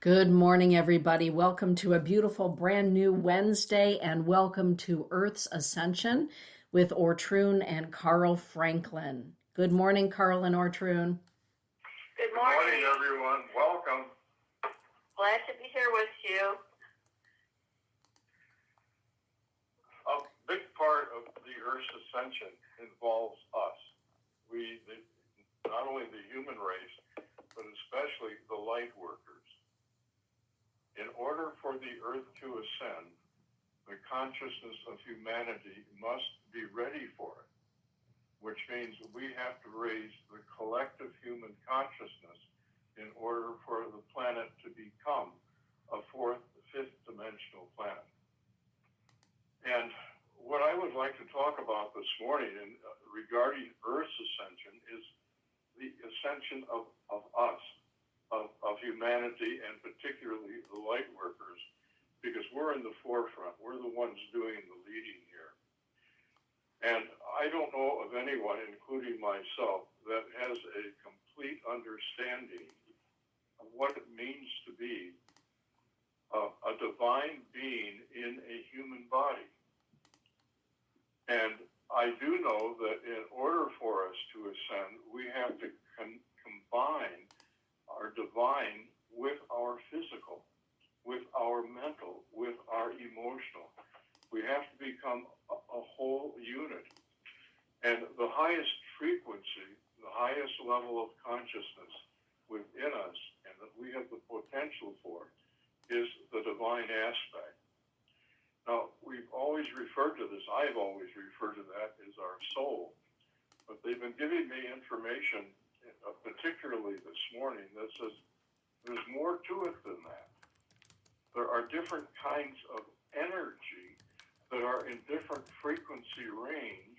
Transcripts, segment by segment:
Good morning, everybody. Welcome to a beautiful brand new Wednesday, and welcome to Earth's Ascension with Ortrun and Carl Franklin. Good morning, Carl and Ortrun. Good morning, everyone. Welcome. Glad to be here with you. A big part of the Earth's Ascension involves us. Not only the human race, but especially the light workers. In order for the Earth to ascend, the consciousness of humanity must be ready for it, which means we have to raise the collective human consciousness in order for the planet to become a fourth, fifth dimensional planet. And what I would like to talk about this morning regarding Earth's ascension is the ascension of us. Of humanity, and particularly the light workers, because we're in the forefront. We're the ones doing the leading here. And I don't know of anyone, including myself, that has a complete understanding of what it means to be a divine being in a human body. And I do know that in order for us to ascend, we have to combine our divine with our physical, with our mental, with our emotional. We have to become a whole unit. And the highest frequency, the highest level of consciousness within us, and that we have the potential for, is the divine aspect. Now, we've always referred to this, I've always referred to that as our soul, but they've been giving me information particularly this morning, that says there's more to it than that. There are different kinds of energy that are in different frequency range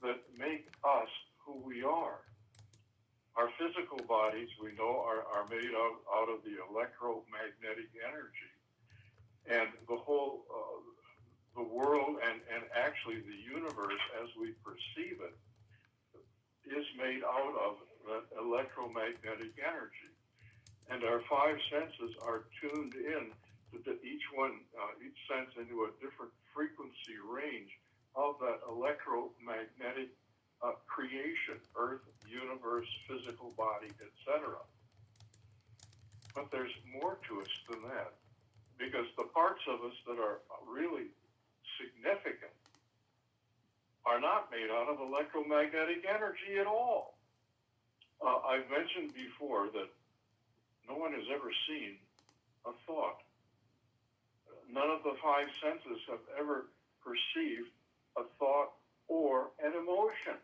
that make us who we are. Our physical bodies, we know, are made out of the electromagnetic energy. And the whole, the world and actually the universe as we perceive it is made out of that electromagnetic energy. And our five senses are tuned in to each sense into a different frequency range of that electromagnetic creation, earth, universe, physical body, etc. But there's more to us than that, because the parts of us that are really significant are not made out of electromagnetic energy at all. I've mentioned before that no one has ever seen a thought. None of the five senses have ever perceived a thought or an emotion.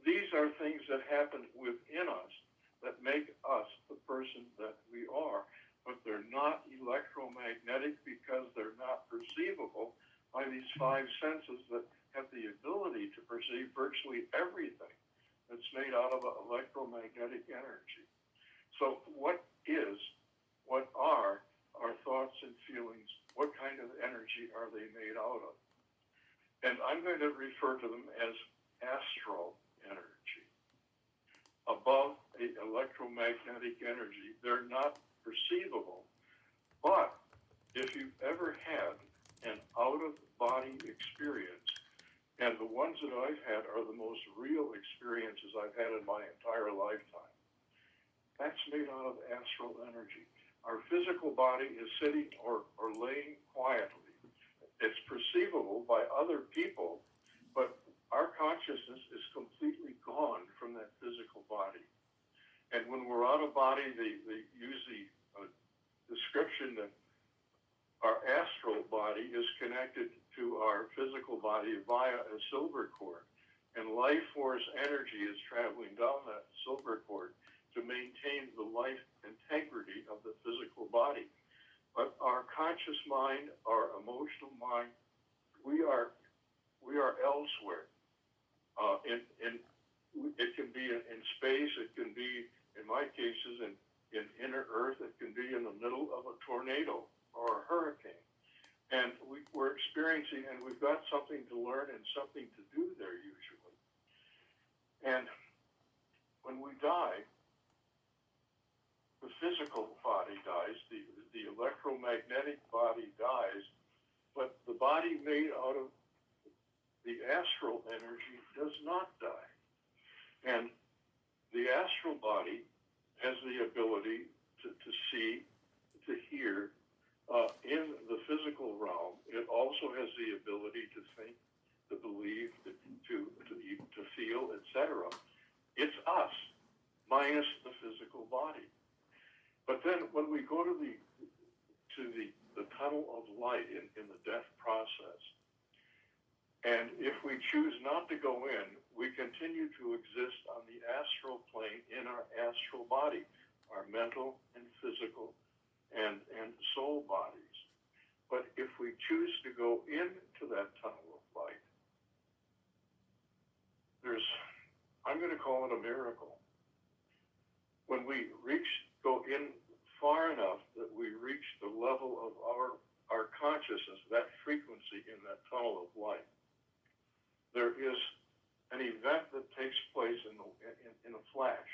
These are things that happen within us that make us the person that we are, but they're not electromagnetic because they're not perceivable by these five senses that have the ability to perceive virtually everything that's made out of electromagnetic energy. So what are our thoughts and feelings? What kind of energy are they made out of? And I'm going to refer to them as astral energy. Above the electromagnetic energy, they're not perceivable. But if you've ever had an out-of-body experience, and the ones that I've had are the most real experiences I've had in my entire lifetime, that's made out of astral energy. Our physical body is sitting or laying quietly. It's perceivable by other people, but our consciousness is completely gone from that physical body. And when we're out of body, they use the description that our astral body is connected to our physical body via a silver cord. And life force energy is traveling down that silver cord to maintain the life integrity of the physical body. But our conscious mind, our emotional mind, we are elsewhere. It can be in space. It can be, in my cases, in inner Earth. It can be in the middle of a tornado or a hurricane. And we're experiencing, and we've got something to learn and something to do there usually. And when we die, the physical body dies, the electromagnetic body dies, but the body made out of the astral energy does not die. And the astral body has the ability to see, to hear in the physical realm. It also has the ability to think, to believe, to feel, etc. It's us, minus the physical body. But then when we go to the tunnel of light in the death process, and if we choose not to go in, we continue to exist on the astral plane in our astral body, our mental and physical and soul bodies. But if we choose to go into that tunnel of light, I'm going to call it a miracle. When we go in far enough that we reach the level of our consciousness, that frequency in that tunnel of light, there is an event that takes place in a flash.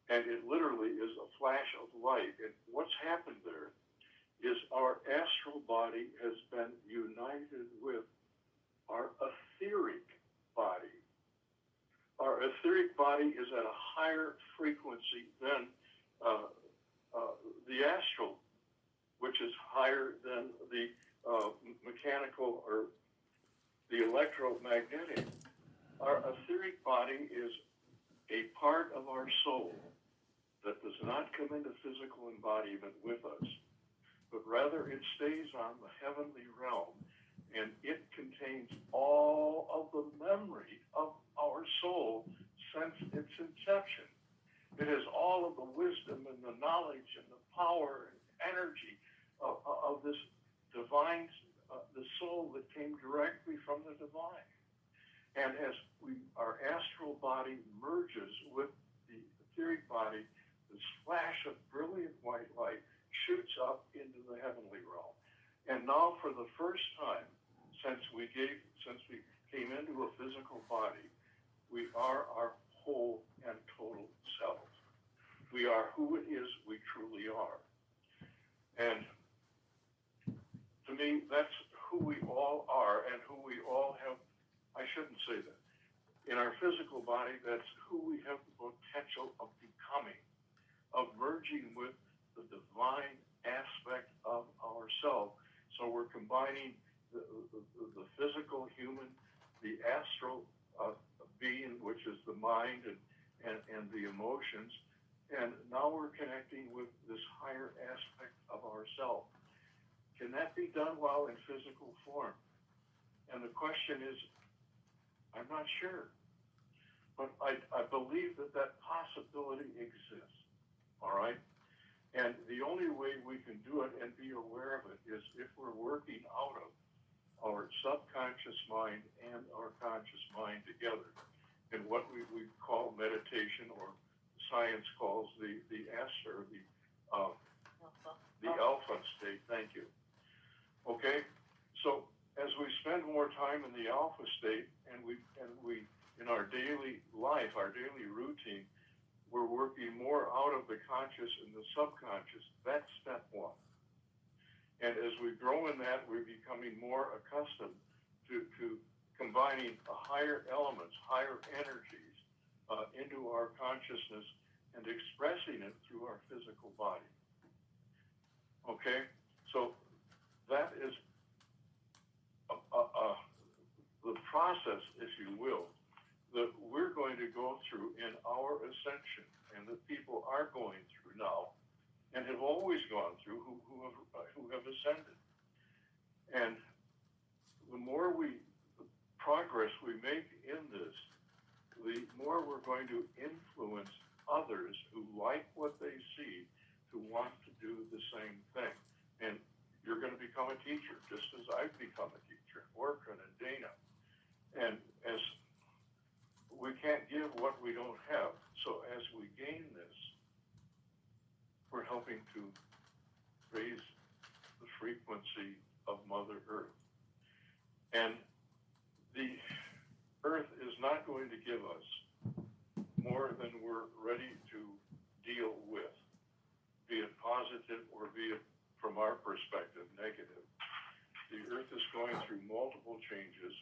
And it literally is a flash of light. And what's happened there is our astral body has been united with our etheric body. Our etheric body is at a higher frequency than the astral, which is higher than the mechanical or the electromagnetic. Our etheric body is a part of our soul that does not come into physical embodiment with us, but rather it stays on the heavenly realm, and it contains all of the memory of our soul since its inception. It has all of the wisdom and the knowledge and the power and energy of this divine, the soul that came directly from the divine. And as our astral body merges with the etheric body, this flash of brilliant white light shoots up into the heavenly realm. And now, for the first time since we came into a physical body, we are our whole and total self. We are who it is we truly are. And to me, that's who we all are and who we all have. I shouldn't say that. In our physical body, that's who we have the potential of becoming, of merging with the divine aspect of ourselves. So we're combining the physical human, the astral being, which is the mind and the emotions, and now we're connecting with this higher aspect of ourselves. Can that be done while in physical form? And the question is, I'm not sure. But I believe that possibility exists, all right? And the only way we can do it and be aware of it is if we're working out of our subconscious mind and our conscious mind together in what we call meditation, or science calls the alpha state. Thank you. Okay, so as we spend more time in the alpha state, and we in our daily life, our daily routine, we're working more out of the conscious and the subconscious. That's step one. And as we grow in that, we're becoming more accustomed to combining higher elements, higher energies into our consciousness and expressing it through our physical body. Okay? So that is the process, if you will, that we're going to go through in our ascension, and that people are going through now, and have always gone through, who have ascended. And the more progress we make in this, the more we're going to influence others who like what they see to want to do the same thing. And you're going to become a teacher, just as I've become a teacher, Orkin and Dana. And as we can't give what we don't have, so as we gain this, we're helping to raise the frequency of Mother Earth. And the Earth is not going to give us more than we're ready to deal with, positive or be it, from our perspective, negative. The Earth is going through multiple changes,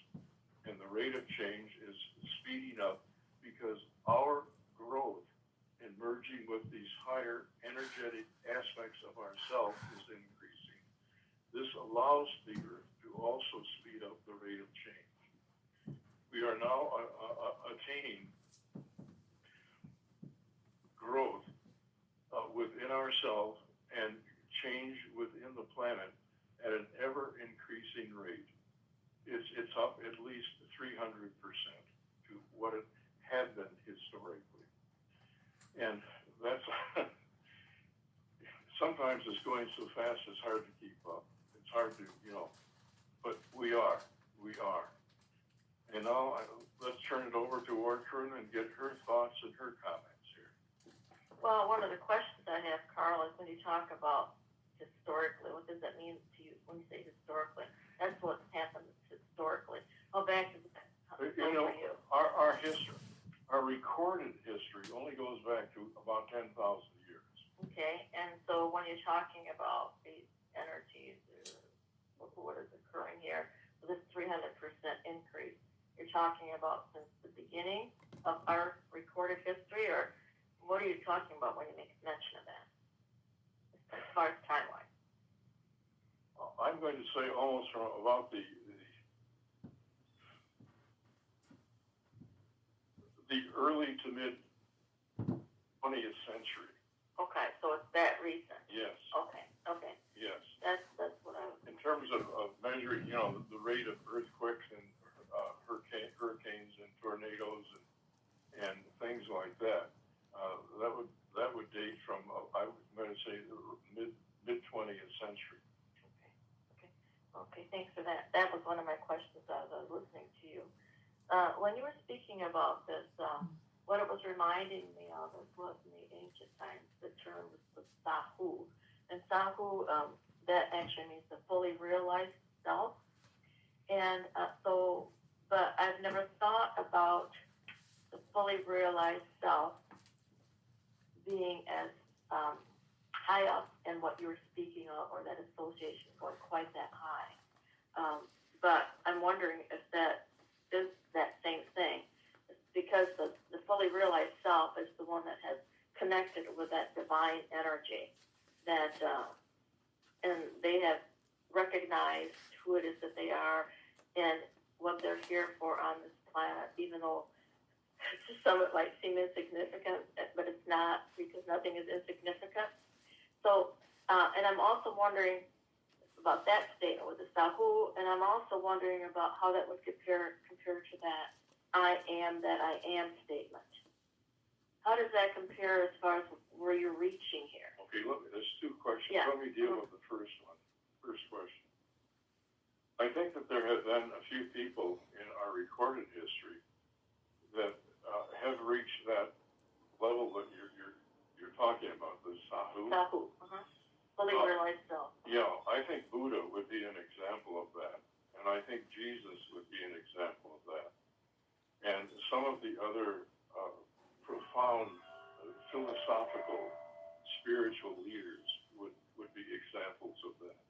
and the rate of change is speeding up because our growth in merging with these higher energetic aspects of ourself is increasing. This allows the Earth to also speed up the rate of change. We are now attaining growth within ourselves and change within the planet at an ever increasing rate. It's up at least 300% to what it had been historically. And that's sometimes it's going so fast it's hard to keep up. It's hard to, but we are. And now let's turn it over to Ortrun and get her thoughts and her comments here. Well, one of the questions I have, Carl, is when you talk about historically, what does that mean to you when you say historically? That's what's happened historically. How back is that for you? Our history, our recorded history only goes back to about 10,000 years. Okay, and so when you're talking about these energies, or what is occurring here, so this 300% increase, you're talking about since the beginning of our recorded history, or what are you talking about when you make mention of that, as far as timeline? I'm going to say almost from about the early to mid 20th century. Okay, so it's that recent. Yes. Okay. Yes. That's what I was. In terms of measuring, the rate of earthquakes and hurricanes and tornadoes and things like that, that would date from I'm going to say the mid 20th century. Okay, thanks for that. That was one of my questions as I was listening to you. When you were speaking about this, what it was reminding me of was in the ancient times, the term was Sahu. And Sahu, that actually means the fully realized self. And but I've never thought about the fully realized self being as high up in what you were speaking of, or that association going quite that high. But I'm wondering if that is that same thing, because the fully realized self is the one that has connected with that divine energy, that and they have recognized who it is that they are and what they're here for on this planet, even though to some it might seem insignificant, but it's not, because nothing is insignificant. So, and I'm also wondering about that statement with the Sahu, and I'm also wondering about how that would compare to that I am that I am statement. How does that compare as far as where you're reaching here? Okay, there's two questions. Yeah. Let me deal with the first one. First question. I think that there have been a few people in our recorded history that have reached that level that you're talking about, the Sahu. Sahu, fully realized self. Yeah, I think Buddha would be an example of that, and I think Jesus would be an example of that, and some of the other profound philosophical, spiritual leaders would be examples of that.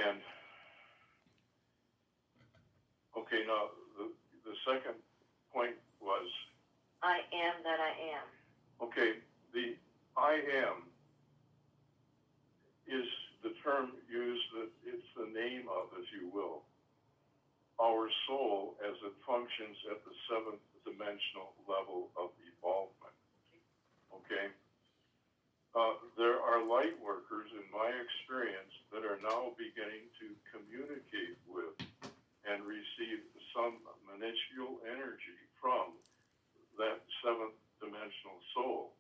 And okay, now the second point was I am that I am. okay. The I am is the term used, that it's the name of, if you will, our soul as it functions at the seventh dimensional level of evolvement. Okay? There are light workers, in my experience, that are now beginning to communicate with and receive some minuscule energy from that seventh dimensional soul.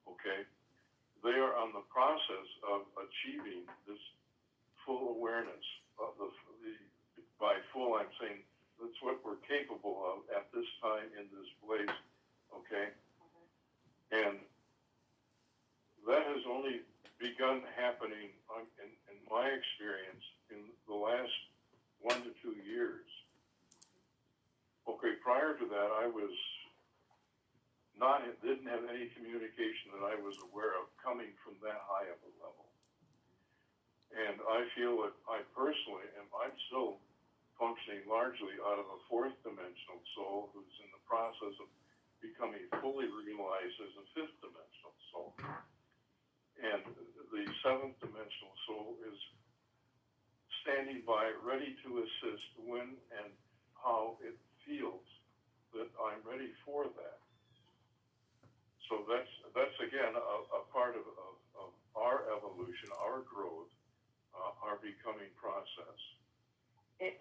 Okay? They are on the process of achieving this full awareness of by full, I'm saying that's what we're capable of at this time in this place, okay? And that has only begun happening, in my experience, in the last 1 to 2 years. Okay, prior to that, I was didn't have any communication that I was aware of coming from that high of a level. And I feel that I'm still functioning largely out of a fourth dimensional soul who's in the process of becoming fully realized as a fifth dimensional soul. And the seventh dimensional soul is standing by, ready to assist when and how it feels that I'm ready for that. So that's again a part of our evolution, our growth, our becoming process.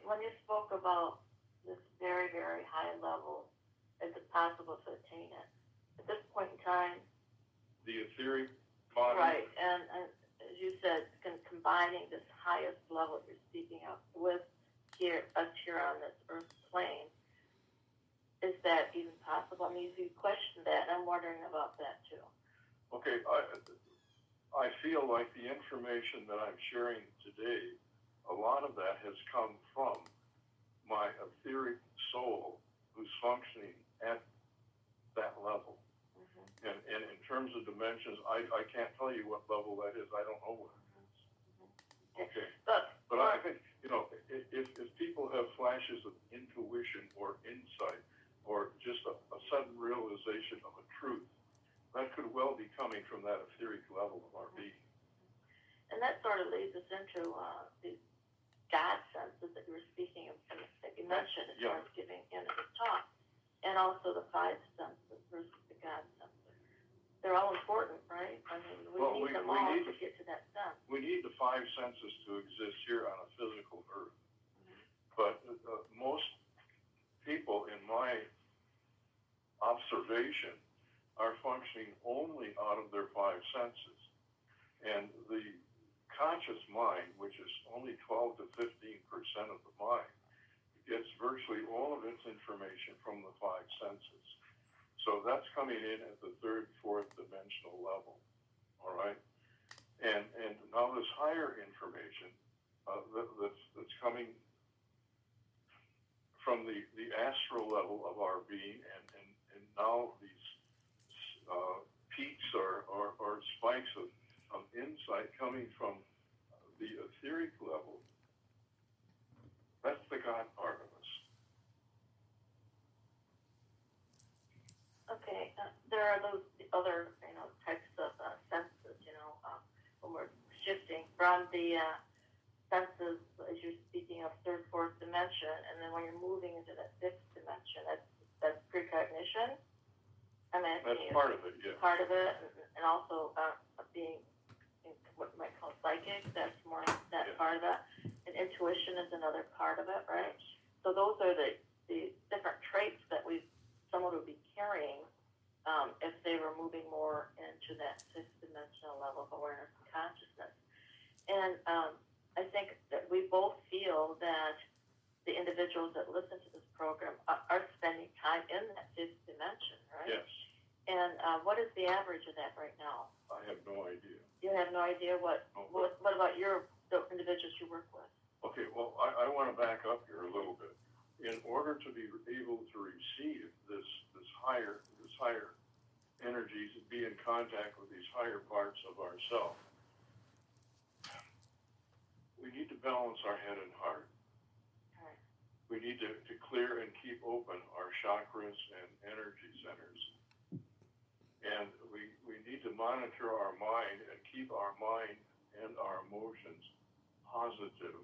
When you spoke about this very, very high level, is it possible to attain it? At this point in time, The etheric body. right, and as you said, combining this highest level you're speaking of with us here on this earth plane, is that even possible? I mean, you questioned that, and I'm wondering about that too. Okay, I feel like the information that I'm sharing today, a lot of that has come from my etheric soul who's functioning at that level. Mm-hmm. And in terms of dimensions, I can't tell you what level that is. I don't know what it is. Okay. But I think, if people have flashes of intuition or insight or just a sudden realization of a truth, that could well be coming from that etheric level of our being. And that sort of leads us into these God senses that you were speaking of, that you mentioned as far as giving in the talk, and also the five senses versus the God senses. They're all important, right? I mean, we need them all to get to that sense. We need the five senses to exist here on a physical earth. Mm-hmm. But most people, in my observation, are functioning only out of their five senses. And the conscious mind, which is only 12 to 15% of the mind, gets virtually all of its information from the five senses. So that's coming in at the third, fourth dimensional level, all right? And now this higher information that's coming from the astral level of our being, and now these peaks or spikes of insight coming from the etheric level, that's the God part of us. Okay, there are those other, types of senses, when we're shifting from the senses, as you're speaking of third, fourth dimension, and then when you're moving into that fifth dimension, that's precognition. That's part of it, yeah. Part of it, and also being what you might call psychic, that's more that part of it. And intuition is another part of it, right? So those are the different traits that someone would be carrying if they were moving more into that fifth dimensional level of awareness and consciousness. And I think that we both feel that the individuals that listen to this program are spending time in that fifth dimension, right? Yes. And what is the average of that right now? I have no idea. You have no idea what about the individuals you work with? Okay, well, I want to back up here a little bit. In order to be able to receive this higher energies and be in contact with these higher parts of ourselves, we need to balance our head and heart. Right. We need to clear and keep open our chakras and energy centers. And we need to monitor our mind and keep our mind and our emotions positive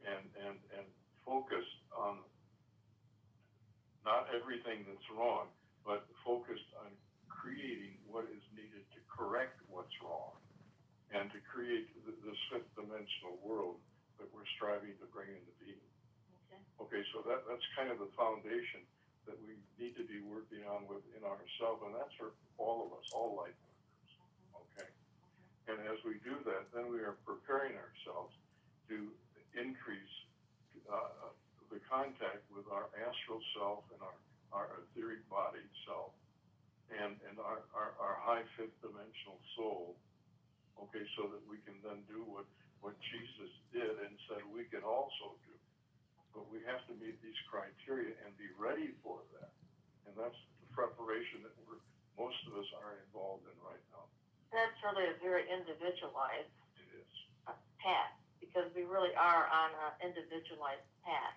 and focused on not everything that's wrong, but focused on creating what is needed to correct what's wrong and to create this fifth dimensional world that we're striving to bring into being. Okay, so that's kind of the foundation that we need to be working on within ourselves, and that's for all of us, all life workers. Okay? And as we do that, then we are preparing ourselves to increase the contact with our astral self and our etheric body self and our high fifth dimensional soul, okay, so that we can then do what Jesus did and said we can also do. But we have to meet these criteria and be ready for that. And that's the preparation that most of us aren't involved in right now. That's really a very individualized It is. path, because we really are on an individualized path,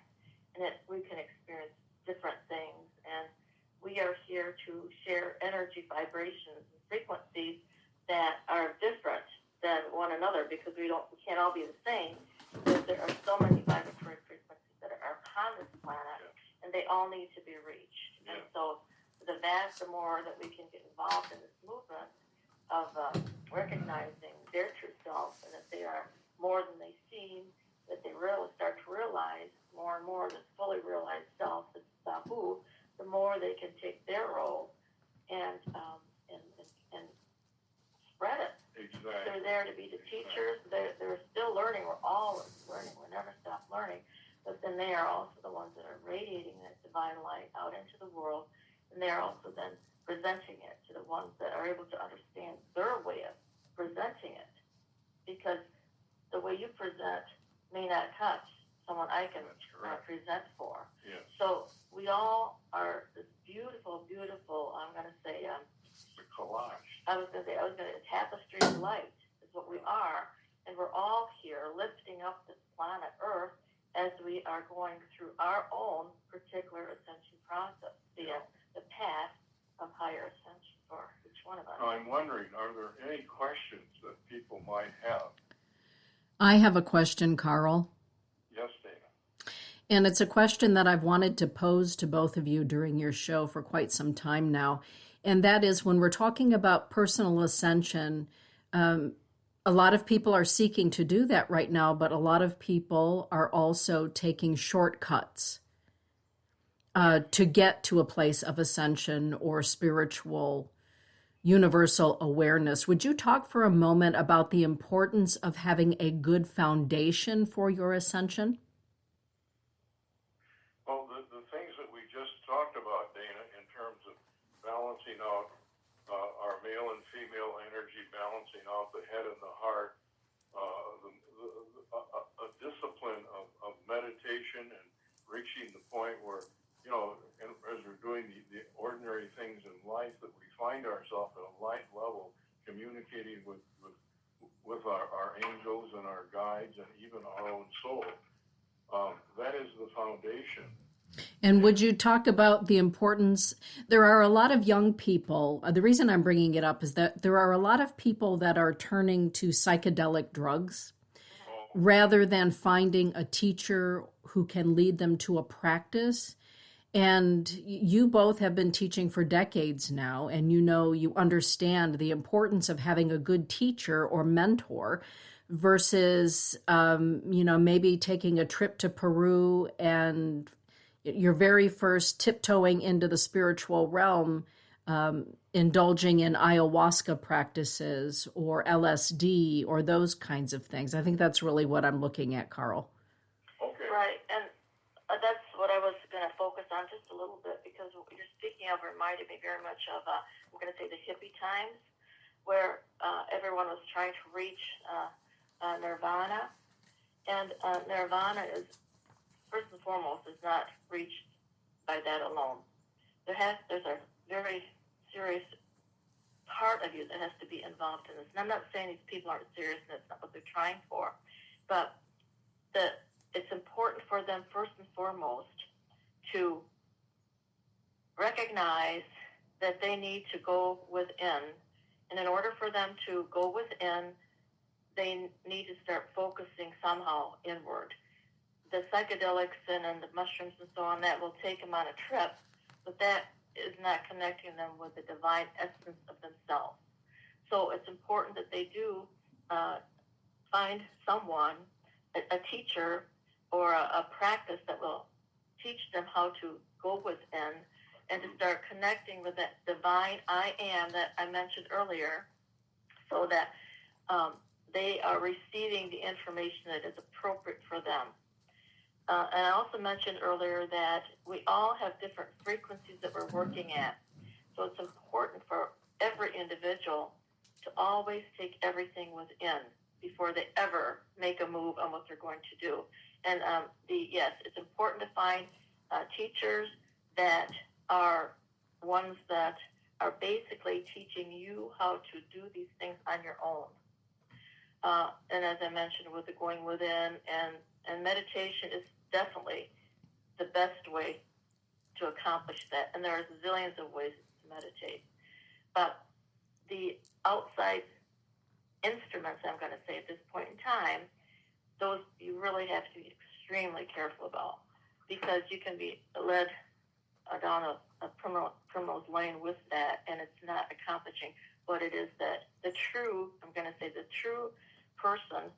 and we can experience different things, and we are here to share energy vibrations and frequencies that are different than one another, because we can't all be the same, because there are so many vibratory frequencies that are upon this planet, and they all need to be reached. And so the more that we can get involved in this movement of recognizing their true self, and that they are more than they seem, that they really start to realize more and more this fully realized self, this Sahu, the more they can take their role and spread it. Exactly. They're there to be the teachers. They're still learning. We're always learning. We never stop learning. But then they are also the ones that are radiating that divine light out into the world, and they are also then presenting it to the ones that are able to understand their way of presenting it. Because the way you present may not touch someone I can present for. Yes. So we all are this beautiful, beautiful, I'm going to say, the collage. I was going to a tapestry of light is what we are. And we're all here lifting up this planet Earth as we are going through our own particular ascension process, the path of higher ascension for each one of us. I'm wondering, are there any questions that people might have? I have a question, Carl. Yes, Dana. And it's a question that I've wanted to pose to both of you during your show for quite some time now. And that is, when we're talking about personal ascension, a lot of people are seeking to do that right now, but a lot of people are also taking shortcuts to get to a place of ascension or spiritual universal awareness. Would you talk for a moment about the importance of having a good foundation for your ascension? Well, the things that we just talked about, Dana, in terms of balancing out our male and female energy, balancing out the head and the heart, a discipline of meditation and reaching the point where, as we're doing the ordinary things in life, that we find ourselves at a light level, communicating with our angels and our guides and even our own soul. That is the foundation. And would you talk about the importance? There are a lot of young people. The reason I'm bringing it up is that there are a lot of people that are turning to psychedelic drugs rather than finding a teacher who can lead them to a practice. And you both have been teaching for decades now, and you understand the importance of having a good teacher or mentor versus, maybe taking a trip to Peru and your very first tiptoeing into the spiritual realm, indulging in ayahuasca practices or LSD or those kinds of things. I think that's really what I'm looking at, Carl. Okay. Right, and that's what I was going to focus on just a little bit, because what you're speaking of reminded me very much of, I'm going to say, the hippie times, where everyone was trying to reach Nirvana, and Nirvana is, first and foremost, is not reached by that alone. There's a very serious part of you that has to be involved in this. And I'm not saying these people aren't serious and that's not what they're trying for, but it's important for them, first and foremost, to recognize that they need to go within. And in order for them to go within, they need to start focusing somehow inward. The psychedelics and the mushrooms and so on, that will take them on a trip, but that is not connecting them with the divine essence of themselves. So it's important that they do find someone, a teacher, or a practice that will teach them how to go within and to start connecting with that divine I am that I mentioned earlier, so that they are receiving the information that is appropriate for them. And I also mentioned earlier that we all have different frequencies that we're working at. So it's important for every individual to always take everything within before they ever make a move on what they're going to do. And yes, it's important to find teachers that are ones that are basically teaching you how to do these things on your own. And as I mentioned, with the going within, and meditation is definitely the best way to accomplish that. And there are zillions of ways to meditate. But the outside instruments, I'm going to say at this point in time, those you really have to be extremely careful about, because you can be led down a criminal's lane with that, and it's not accomplishing what it is that the true person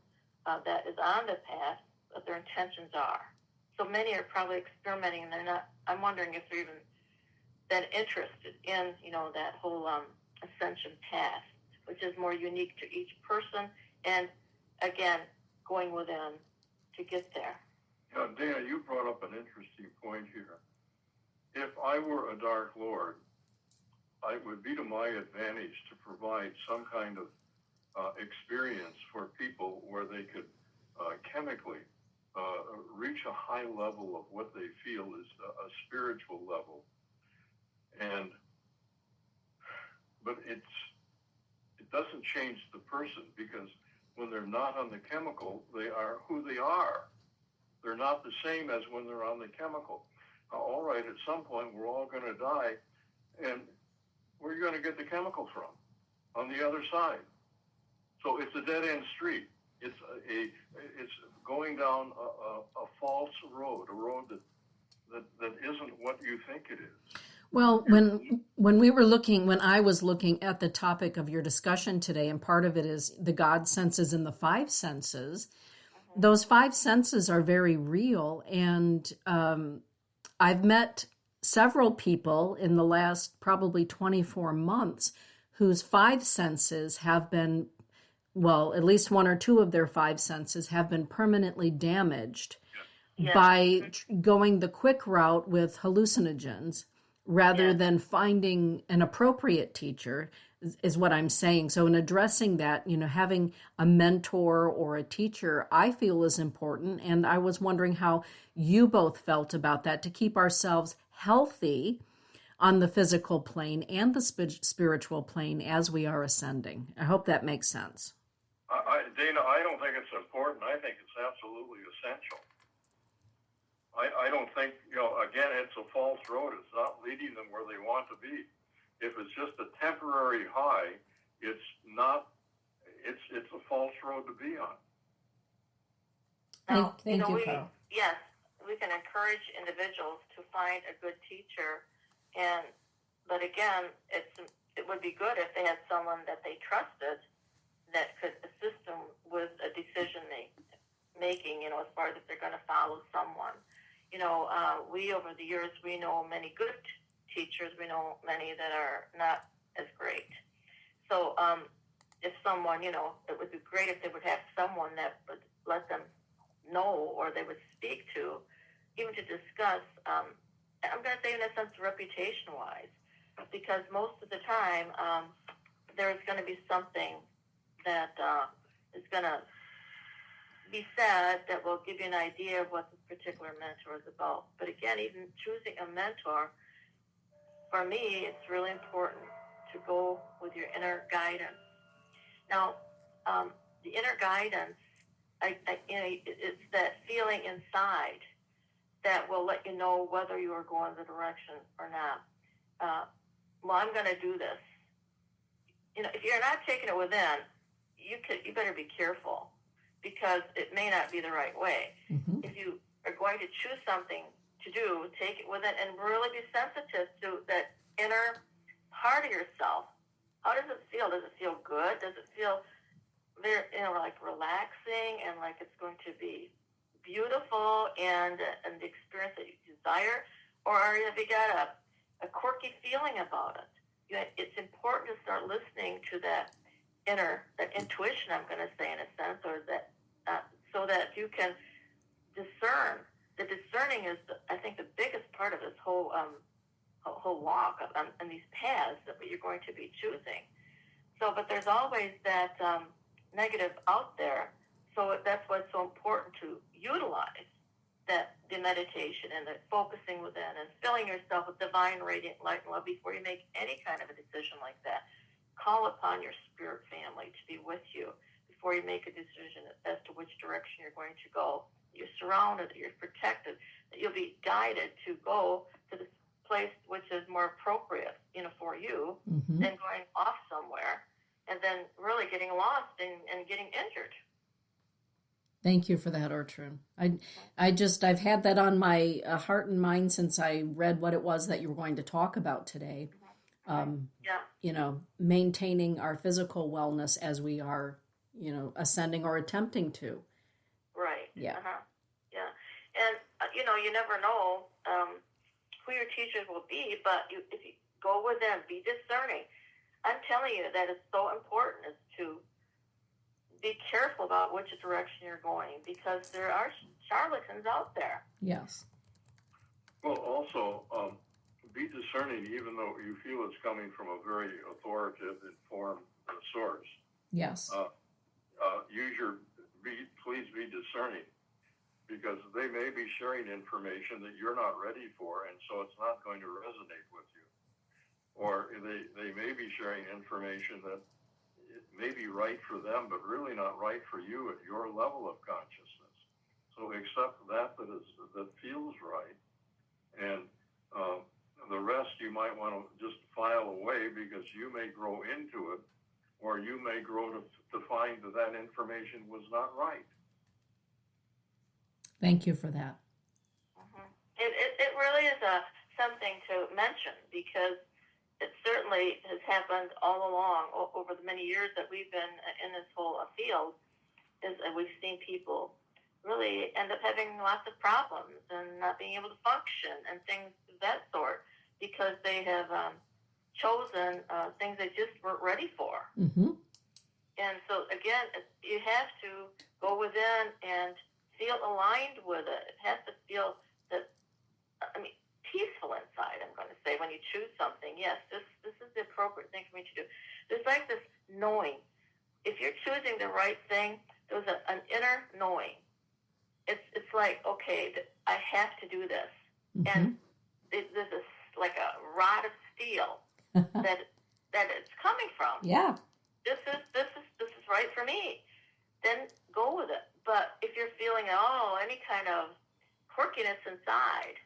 that is on the path, what their intentions are. So many are probably experimenting, and they're not. I'm wondering if they're even that interested in, that whole ascension path, which is more unique to each person, and again, going within to get there. Yeah, Dana, you brought up an interesting point here. If I were a Dark Lord, it would be to my advantage to provide some kind of experience for people where they could chemically reach a high level of what they feel is a spiritual level. But it doesn't change the person, because when they're not on the chemical, they are who they are. They're not the same as when they're on the chemical. All right, at some point we're all going to die, and where are you going to get the chemical from? On the other side. So it's a dead-end street. It's going down a false road, a road that isn't what you think it is. Well, when I was looking at the topic of your discussion today, and part of it is the God senses and the five senses, those five senses are very real. And I've met several people in the last probably 24 months whose five senses have been, well, at least one or two of their five senses have been permanently damaged by going the quick route with hallucinogens rather than finding an appropriate teacher, is what I'm saying. So in addressing that, having a mentor or a teacher, I feel is important. And I was wondering how you both felt about that, to keep ourselves healthy on the physical plane and the spiritual plane as we are ascending. I hope that makes sense. Dana, I don't think it's important. I think it's absolutely essential. I don't think, again, it's a false road. It's not leading them where they want to be. If it's just a temporary high, it's not, it's a false road to be on. Now, Thank you, Carl. Yes, we can encourage individuals to find a good teacher, but again, it would be good if they had someone that they trusted that could assist them with a decision making, as far as if they're going to follow someone. We, over the years, we know many good teachers. We know many that are not as great. So if someone, it would be great if they would have someone that would let them know, or they would speak to, even to discuss, I'm going to say in a sense reputation-wise, because most of the time there's going to be something that is going to be said that will give you an idea of what this particular mentor is about. But again, even choosing a mentor, for me, it's really important to go with your inner guidance. Now, the inner guidance, it's that feeling inside that will let you know whether you are going the direction or not. Well, I'm going to do this. If you're not taking it within, you better be careful, because it may not be the right way. Mm-hmm. If you are going to choose something to do, take it within and really be sensitive to that inner part of yourself. How does it feel? Does it feel good? Does it feel very, like relaxing and like it's going to be beautiful and the experience that you desire? Or have you got a quirky feeling about it? It's important to start listening to that intuition, I'm going to say, in a sense, or that so that you can discern. The discerning is, I think, the biggest part of this whole walk on these paths that you're going to be choosing. So, but there's always that negative out there. So that's why it's so important to utilize the meditation and the focusing within and filling yourself with divine radiant light and love before you make any kind of a decision like that. Call upon your spirit family to be with you before you make a decision as to which direction you're going to go. You're surrounded, you're protected, that you'll be guided to go to the place which is more appropriate, for you than going off somewhere and then really getting lost and getting injured. Thank you for that, Ortrun. I've had that on my heart and mind since I read what it was that you were going to talk about today. Maintaining our physical wellness as we are, ascending or attempting to. Right. Yeah. Yeah. And, you never know who your teachers will be, but if you go with them, be discerning. I'm telling you that it's so important is to be careful about which direction you're going because there are charlatans out there. Yes. Well, also, be discerning even though you feel it's coming from a very authoritative, informed source. Yes. Please be discerning because they may be sharing information that you're not ready for, and so it's not going to resonate with you. Or they may be sharing information that it may be right for them, but really not right for you at your level of consciousness. So accept that feels right, and the rest you might want to just file away because you may grow into it, or you may grow to find that information was not right. Thank you for that. It really is something to mention because it certainly has happened all along over the many years that we've been in this whole field. We've seen people really end up having lots of problems and not being able to function and things of that sort because they have chosen things they just weren't ready for. And so, again, you have to go within and feel aligned with it. It has to feel peaceful inside, I'm going to say, when you choose something. Yes, this is the appropriate thing for me to do. There's like this knowing. If you're choosing the right thing, there's an inner knowing. It's like, okay, I have to do this. And there's like a rod of steel that it's coming from. Yeah. This is right for me. Then go with it. But if you're feeling any kind of quirkiness inside,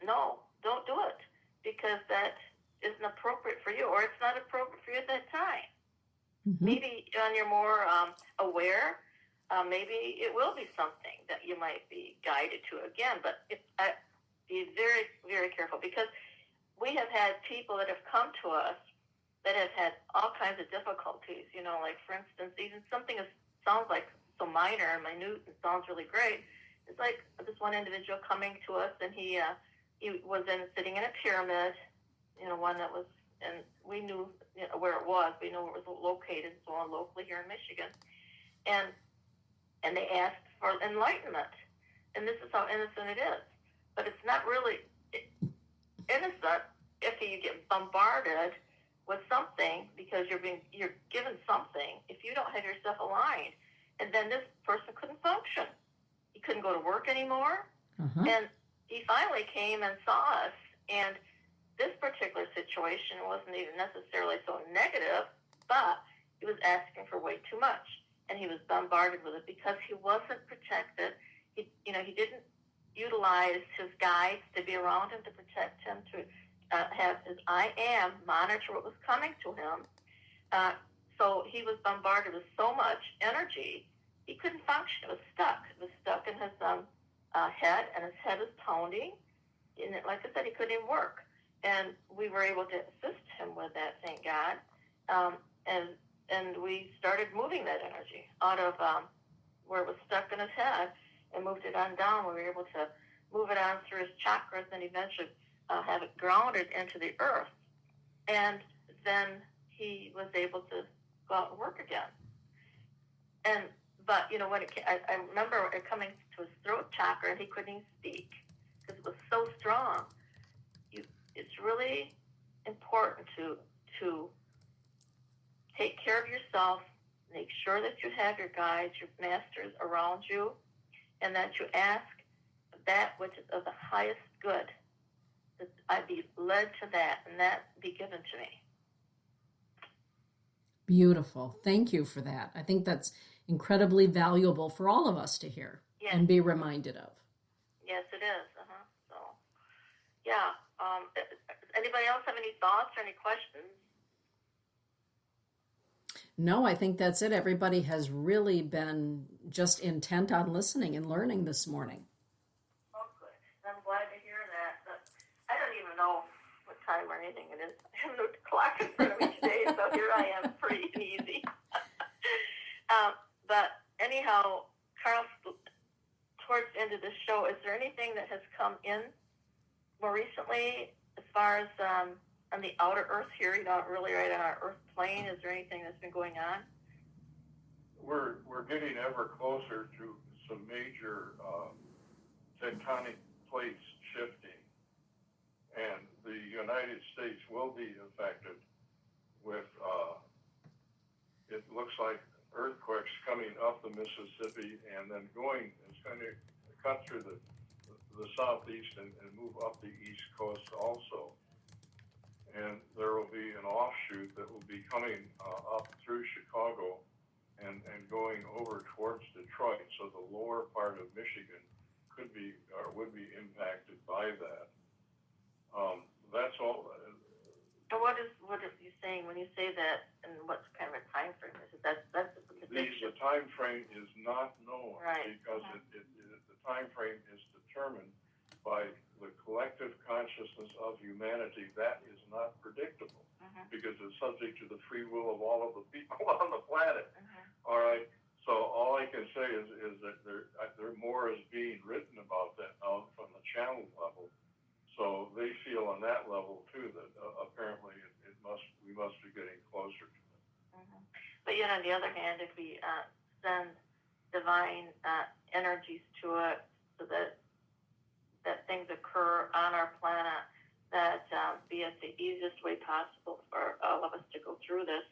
no, don't do it because that isn't appropriate for you, or it's not appropriate for you at that time. Maybe when you're more aware, maybe it will be something that you might be guided to again. But be very, very careful because we have had people that have come to us that have had all kinds of difficulties. Like for instance, even something that sounds like so minor and minute and sounds really great. It's like this one individual coming to us, and he was sitting in a pyramid, one that was, and we knew where it was. We knew where it was located, so on locally here in Michigan, and they asked for enlightenment, and this is how innocent it is, but it's not really innocent if you get bombarded with something because you're given something if you don't have yourself aligned, and then this person couldn't function. He couldn't go to work anymore. And he finally came and saw us. And this particular situation wasn't even necessarily so negative, but he was asking for way too much. And he was bombarded with it because he wasn't protected. He didn't utilize his guides to be around him to protect him, to have his I am monitor what was coming to him. So he was bombarded with so much energy, he couldn't function. It was stuck. It was stuck in his head, and his head was pounding. And like I said, he couldn't even work. And we were able to assist him with that, thank God. And we started moving that energy out of where it was stuck in his head and moved it on down. We were able to move it on through his chakras and eventually have it grounded into the earth. And then he was able to go out and work again. But when I remember it coming to his throat chakra, and he couldn't even speak because it was so strong. It's really important to take care of yourself, make sure that you have your guides, your masters around you, and that you ask that which is of the highest good, that I be led to that, and that be given to me. Beautiful. Thank you for that. I think that's incredibly valuable for all of us to hear and be reminded of. Yes, it is. So, yeah. Anybody else have any thoughts or any questions? No, I think that's it. Everybody has really been just intent on listening and learning this morning. Oh, good. I'm glad to hear that. But I don't even know what time or anything it is. I have no clock in front of me today, so here I am, free and easy. But anyhow, Carl, towards the end of this show, is there anything that has come in more recently as far as on the outer Earth here, really right on our Earth plane? Is there anything that's been going on? We're getting ever closer to some major tectonic plates shifting, and the United States will be affected with, it looks like earthquakes coming up the Mississippi and then it's going to cut through the southeast and move up the east coast also. And there will be an offshoot that will be coming up through Chicago and going over towards Detroit. So the lower part of Michigan could be or would be impacted by that. That's all. And what are you saying when you say that, and what kind of a time frame is it? That's the prediction. The time frame is not known, right, because the time frame is determined by the collective consciousness of humanity. That is not predictable because it's subject to the free will of all of the people on the planet. All right. So all I can say is that there more is being written about that now from the channel level. So they feel on that level too that apparently we must be getting closer to it. But yet on the other hand, if we send divine energies to it so that things occur on our planet that be it the easiest way possible for all of us to go through this,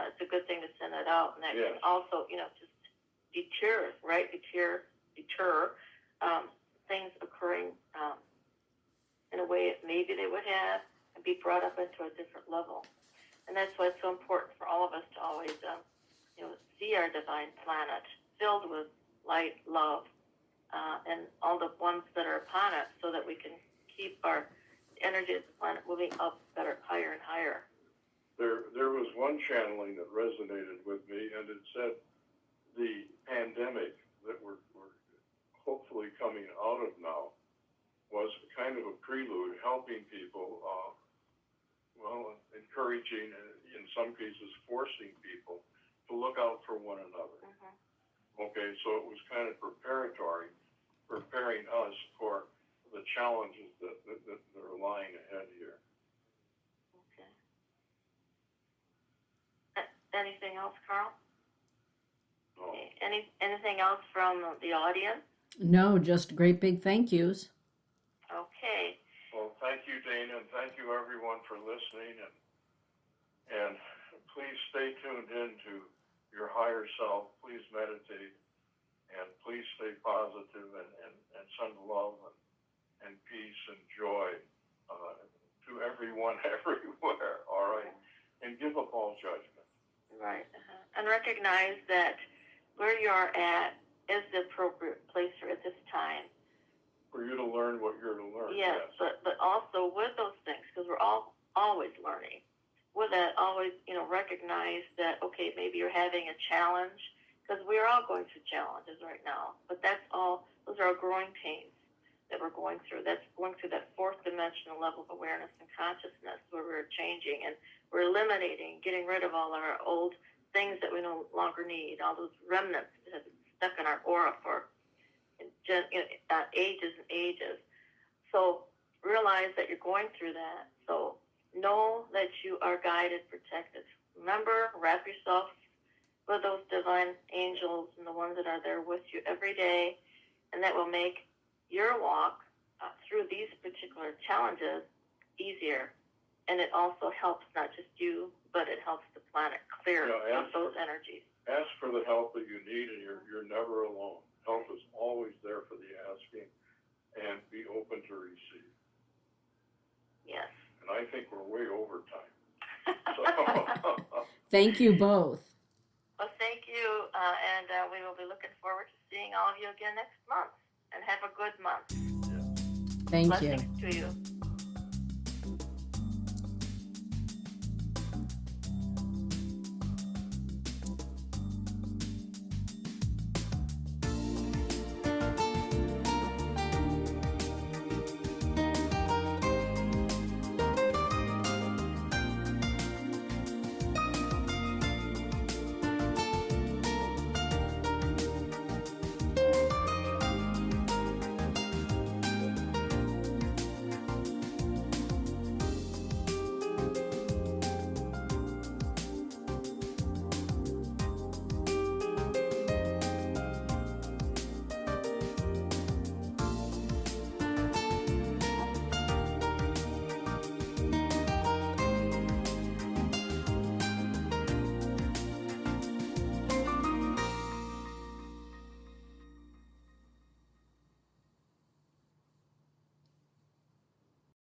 it's a good thing to send it out, and that can also just deter things occurring in a way that maybe they would have, and be brought up into a different level. And that's why it's so important for all of us to always, see our divine planet filled with light, love, and all the ones that are upon it, so that we can keep our energy of the planet moving up better, higher and higher. There was one channeling that resonated with me, and it said the pandemic that we're hopefully coming out of now was kind of a prelude, helping people, encouraging, in some cases forcing people to look out for one another. Okay, so it was kind of preparing us for the challenges that are lying ahead here. Okay. Anything else, Carl? No. Okay. Anything else from the audience? No, just great big thank yous. Okay. Well, thank you, Dana, and thank you everyone for listening, and please stay tuned in to your higher self. Please meditate, and please stay positive and send love and peace and joy to everyone everywhere, all right? And give up all judgment. Right. And recognize that where you are at is the appropriate place for at this time. For you to learn what you're to learn. Yes. But also with those things, because we're always learning. With that, always, recognize that, okay, maybe you're having a challenge, because we're all going through challenges right now. But those are our growing pains that we're going through. That's going through that fourth dimensional level of awareness and consciousness where we're changing and we're eliminating, getting rid of all our old things that we no longer need, all those remnants that have been stuck in our aura for ages and ages. So realize that you're going through that. So know that you are guided, protected. Remember, wrap yourself with those divine angels and the ones that are there with you every day, and that will make your walk through these particular challenges easier. And it also helps not just you, but it helps the planet clear of those energies. Ask for the help that you need, and you're never alone. Help is always there for the asking, and be open to receive. Yes. And I think we're way over time. So. Thank you both. Well, thank you, and we will be looking forward to seeing all of you again next month. And have a good month. Yeah. Thank Blessings you. to you.